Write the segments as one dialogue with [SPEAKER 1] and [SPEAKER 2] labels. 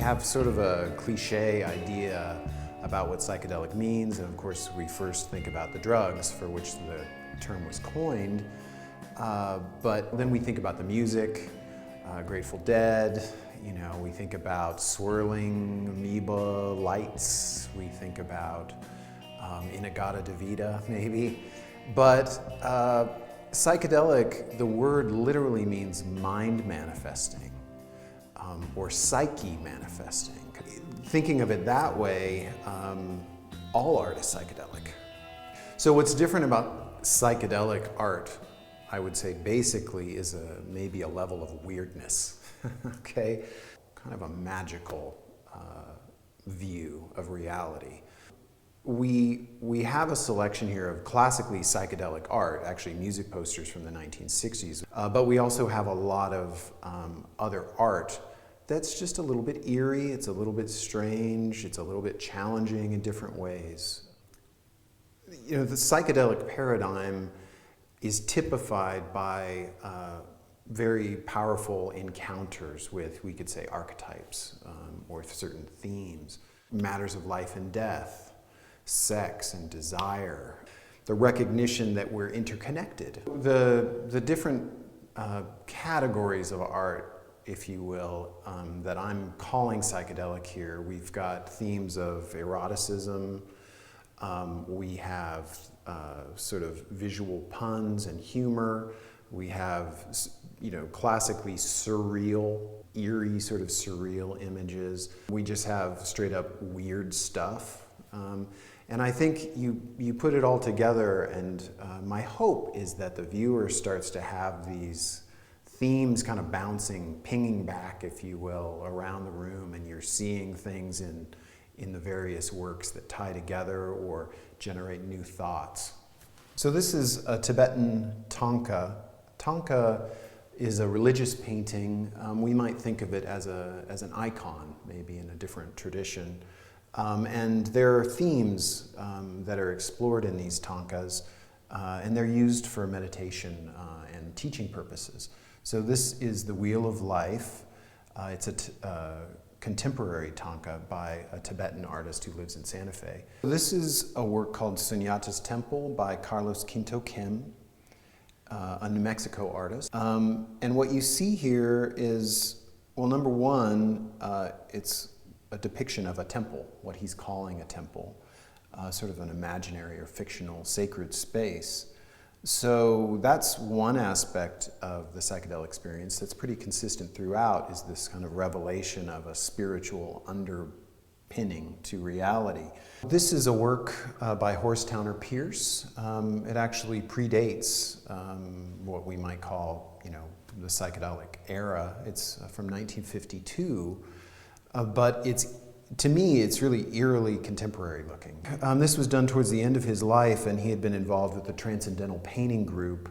[SPEAKER 1] have sort of a cliche idea about what psychedelic means, and of course we first think about the drugs for which the term was coined, but then we think about the music, Grateful Dead, you know, we think about swirling amoeba lights, we think about In-A-Gadda-Da-Vida maybe, but psychedelic, the word literally means mind manifesting, or psyche manifesting. Thinking of it that way, all art is psychedelic. So what's different about psychedelic art, I would say basically, is maybe a level of weirdness, okay? Kind of a magical view of reality. We have a selection here of classically psychedelic art, actually music posters from the 1960s, but we also have a lot of other art that's just a little bit eerie, it's a little bit strange, it's a little bit challenging in different ways. You know, the psychedelic paradigm is typified by very powerful encounters with, we could say, archetypes or certain themes, matters of life and death, sex and desire, the recognition that we're interconnected. The different categories of art, if you will, that I'm calling psychedelic here, we've got themes of eroticism, we have sort of visual puns and humor, we have, you know, classically surreal, eerie sort of surreal images. We just have straight up weird stuff. And I think you put it all together, and my hope is that the viewer starts to have these themes kind of bouncing, pinging back, if you will, around the room, and you're seeing things in the various works that tie together or generate new thoughts. So this is a Tibetan thangka. Thangka is a religious painting. We might think of it as an icon, maybe in a different tradition. And there are themes that are explored in these thangkas, and they're used for meditation and teaching purposes. So this is The Wheel of Life. It's a contemporary thangka by a Tibetan artist who lives in Santa Fe. This is a work called Sunyata's Temple by Carlos Quinto Kim, a New Mexico artist. And what you see here is, well, number one, it's a depiction of a temple, what he's calling a temple, sort of an imaginary or fictional sacred space. So that's one aspect of the psychedelic experience that's pretty consistent throughout, is this kind of revelation of a spiritual underpinning to reality. This is a work by Horstowner Pierce. It actually predates what we might call, you know, the psychedelic era. It's from 1952, but to me, it's really eerily contemporary looking. This was done towards the end of his life, and he had been involved with the Transcendental Painting Group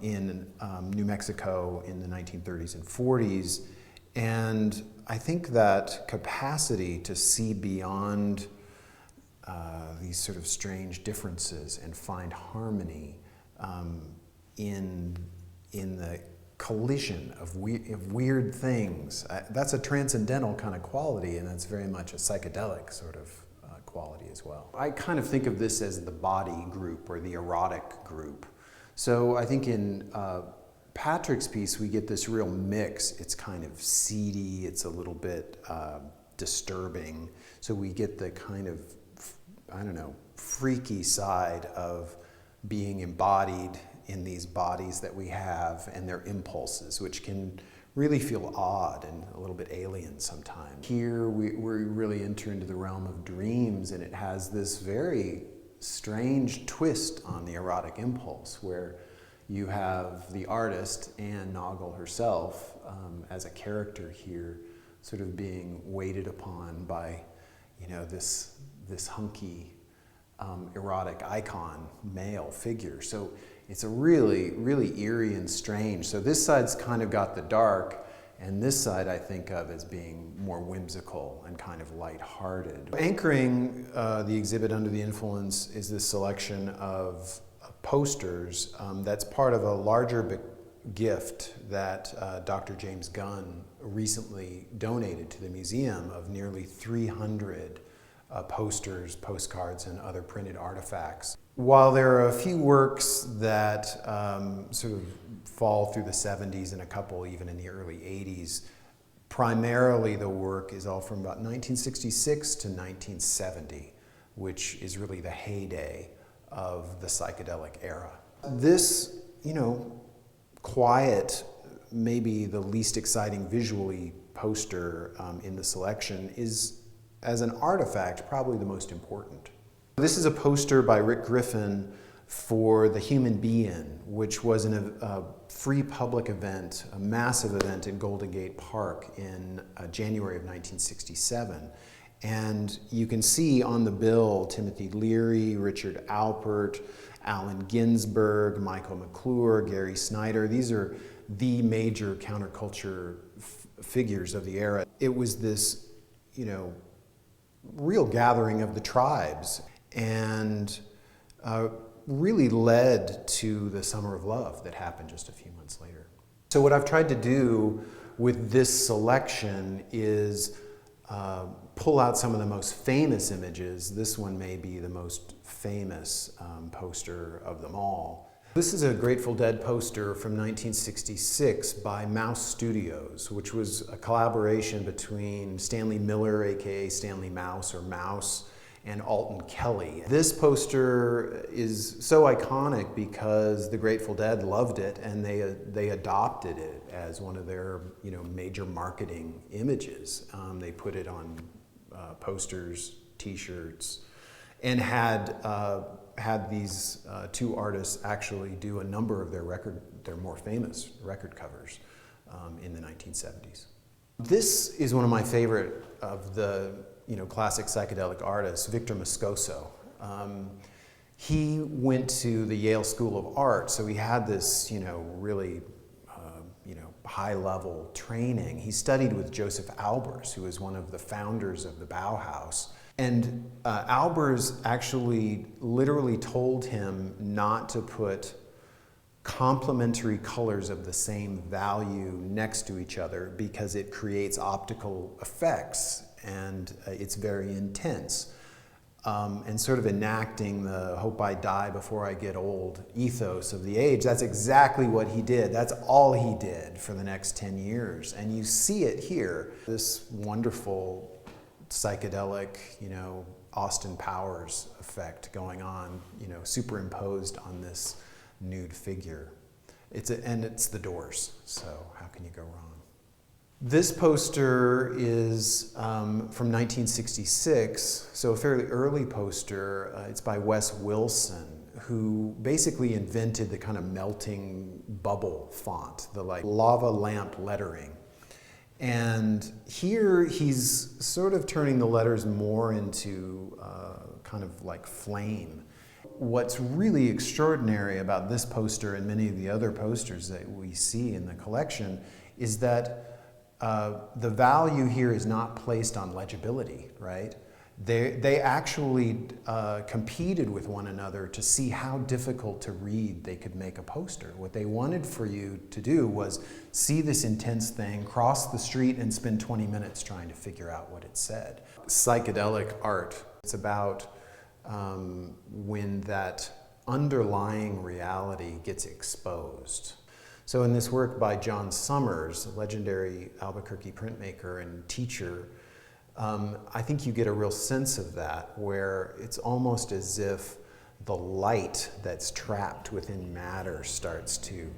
[SPEAKER 1] in New Mexico in the 1930s and 40s. And I think that capacity to see beyond these sort of strange differences and find harmony in the collision of weird things. That's a transcendental kind of quality, and that's very much a psychedelic sort of quality as well. I kind of think of this as the body group or the erotic group. So I think in Patrick's piece we get this real mix. It's kind of seedy, it's a little bit disturbing. So we get the kind of, I don't know, freaky side of being embodied in these bodies that we have and their impulses, which can really feel odd and a little bit alien sometimes. Here we really enter into the realm of dreams, and it has this very strange twist on the erotic impulse, where you have the artist, Anne Noggle herself, as a character here, sort of being waited upon by, you know, this hunky erotic icon male figure. So it's a really, really eerie and strange. So this side's kind of got the dark, and this side I think of as being more whimsical and kind of lighthearted. Anchoring the exhibit Under the Influence is this selection of posters that's part of a larger gift that Dr. James Gunn recently donated to the museum of nearly 300 posters, postcards, and other printed artifacts. While there are a few works that sort of fall through the 70s and a couple even in the early 80s, primarily the work is all from about 1966 to 1970, which is really the heyday of the psychedelic era. This, quiet, maybe the least exciting visually poster in the selection is, as an artifact, probably the most important. This is a poster by Rick Griffin for The Human Being, which was a free public event, a massive event in Golden Gate Park in January of 1967. And you can see on the bill Timothy Leary, Richard Alpert, Allen Ginsberg, Michael McClure, Gary Snyder. These are the major counterculture figures of the era. It was this, real gathering of the tribes, and really led to the Summer of Love that happened just a few months later. So what I've tried to do with this selection is pull out some of the most famous images. This one may be the most famous poster of them all. This is a Grateful Dead poster from 1966 by Mouse Studios, which was a collaboration between Stanley Miller, aka Stanley Mouse or Mouse, and Alton Kelly. This poster is so iconic because the Grateful Dead loved it and they adopted it as one of their major marketing images. They put it on posters, t-shirts, and had these two artists actually do a number of their more famous record covers in the 1970s. This is one of my favorite of the classic psychedelic artists, Victor Moscoso. He went to the Yale School of Art, so he had this really high-level training. He studied with Joseph Albers, who was one of the founders of the Bauhaus. And Albers actually literally told him not to put complementary colors of the same value next to each other because it creates optical effects and it's very intense. And sort of enacting the hope I die before I get old ethos of the age, that's exactly what he did. That's all he did for the next 10 years. And you see it here, this wonderful psychedelic, Austin Powers effect going on, superimposed on this nude figure. And it's the Doors, so how can you go wrong? This poster is from 1966, so a fairly early poster. It's by Wes Wilson, who basically invented the kind of melting bubble font, the lava lamp lettering. And here he's sort of turning the letters more into kind of like flame. What's really extraordinary about this poster and many of the other posters that we see in the collection is that the value here is not placed on legibility, right? They actually competed with one another to see how difficult to read they could make a poster. What they wanted for you to do was see this intense thing, cross the street, and spend 20 minutes trying to figure out what it said. Psychedelic art, it's about when that underlying reality gets exposed. So in this work by John Summers, a legendary Albuquerque printmaker and teacher, I think you get a real sense of that, where it's almost as if the light that's trapped within matter starts to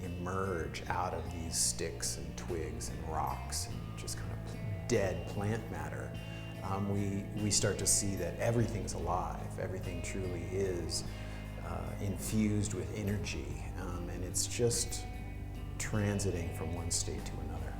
[SPEAKER 1] emerge out of these sticks and twigs and rocks and just kind of dead plant matter. We start to see that everything's alive, everything truly is infused with energy, and it's just transiting from one state to another.